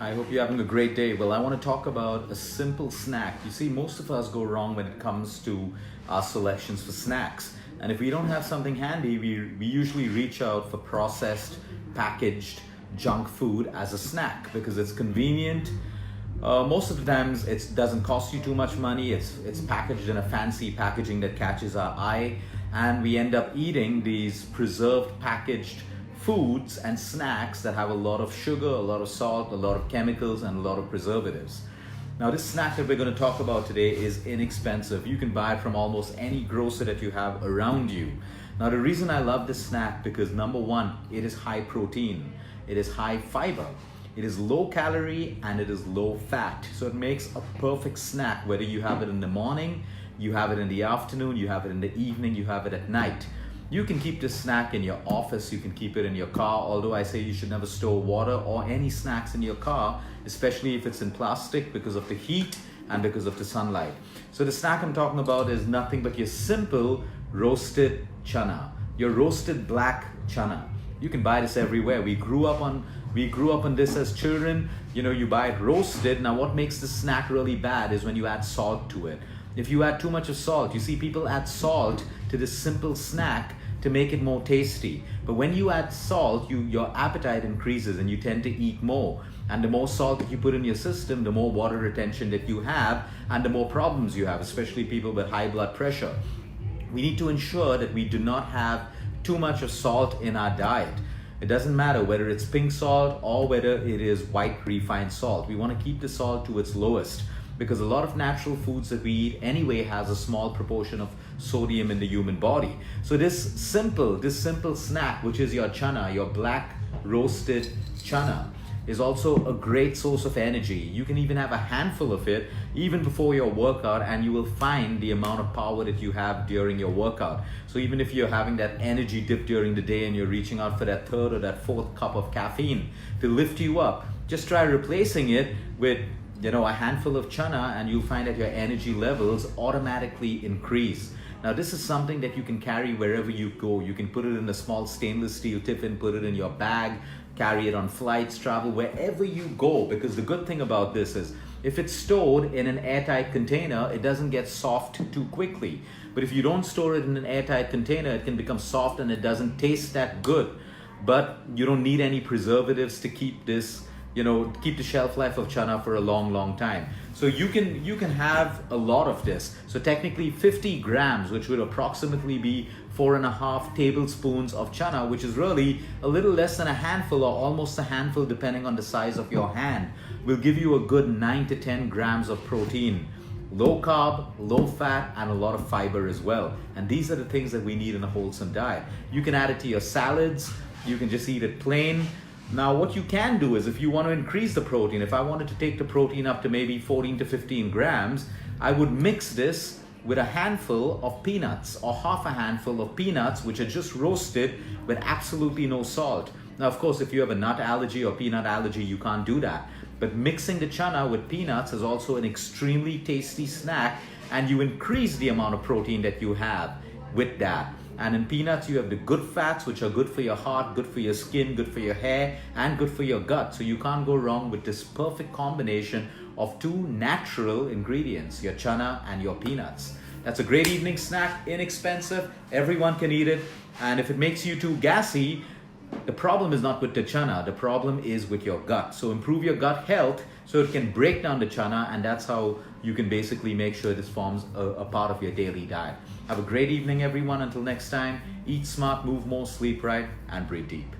I hope you're having a great day. Well, I want to talk about a simple snack. You see, most of us go wrong when it comes to our selections for snacks. And if we don't have something handy, we usually reach out for processed, packaged junk food as a snack because it's convenient. Most of the times it doesn't cost you too much money. It's packaged in a fancy packaging that catches our eye, and we end up eating these preserved packaged foods and snacks that have a lot of sugar, a lot of salt, a lot of chemicals, and a lot of preservatives. Now, this snack that we're going to talk about today is inexpensive. You can buy it from almost any grocer that you have around you. Now, the reason I love this snack because number one, it is high protein, it is high fiber, it is low calorie, and it is low fat. So it makes a perfect snack whether you have it in the morning, you have it in the afternoon, you have it in the evening, you have it at night. You can keep this snack in your office, you can keep it in your car, although I say you should never store water or any snacks in your car, especially if it's in plastic because of the heat and because of the sunlight. So the snack I'm talking about is nothing but your simple roasted chana, your roasted black chana. You can buy this everywhere. We grew up on this as children. You know, you buy it roasted. Now what makes this snack really bad is when you add salt to it. If you add too much of salt, you see people add salt to this simple snack to make it more tasty. But when you add salt, your appetite increases and you tend to eat more. And the more salt that you put in your system, the more water retention that you have and the more problems you have, especially people with high blood pressure. We need to ensure that we do not have too much of salt in our diet. It doesn't matter whether it's pink salt or whether it is white refined salt. We want to keep the salt to its lowest, because a lot of natural foods that we eat anyway has a small proportion of sodium in the human body. So this simple snack, which is your chana, your black roasted chana, is also a great source of energy. You can even have a handful of it even before your workout, and you will find the amount of power that you have during your workout. So even if you're having that energy dip during the day and you're reaching out for that third or that fourth cup of caffeine to lift you up, just try replacing it with a handful of chana, and you'll find that your energy levels automatically increase. Now, this is something that you can carry wherever you go. You can put it in a small stainless steel tiffin, put it in your bag, carry it on flights, travel, wherever you go. Because the good thing about this is if it's stored in an airtight container, it doesn't get soft too quickly. But if you don't store it in an airtight container, it can become soft and it doesn't taste that good. But you don't need any preservatives to keep this keep the shelf life of chana for a long time. So you can have a lot of this. So technically 50 grams, which would approximately be 4.5 tablespoons of chana, which is really a little less than a handful or almost a handful depending on the size of your hand, will give you a good 9 to 10 grams of protein. Low carb, low fat, and a lot of fiber as well. And these are the things that we need in a wholesome diet. You can add it to your salads. You can just eat it plain. Now, what you can do is if you want to increase the protein, if I wanted to take the protein up to maybe 14 to 15 grams, I would mix this with a handful of peanuts or half a handful of peanuts, which are just roasted with absolutely no salt. Now, of course, if you have a nut allergy or peanut allergy, you can't do that. But mixing the chana with peanuts is also an extremely tasty snack, and you increase the amount of protein that you have with that. And in peanuts, you have the good fats, which are good for your heart, good for your skin, good for your hair, and good for your gut. So you can't go wrong with this perfect combination of two natural ingredients, your chana and your peanuts. That's a great evening snack, inexpensive, everyone can eat it. And if it makes you too gassy, the problem is not with the chana, the problem is with your gut. So improve your gut health so it can break down the chana, and that's how you can basically make sure this forms a part of your daily diet. Have a great evening, everyone. Until next time, eat smart, move more, sleep right, and breathe deep.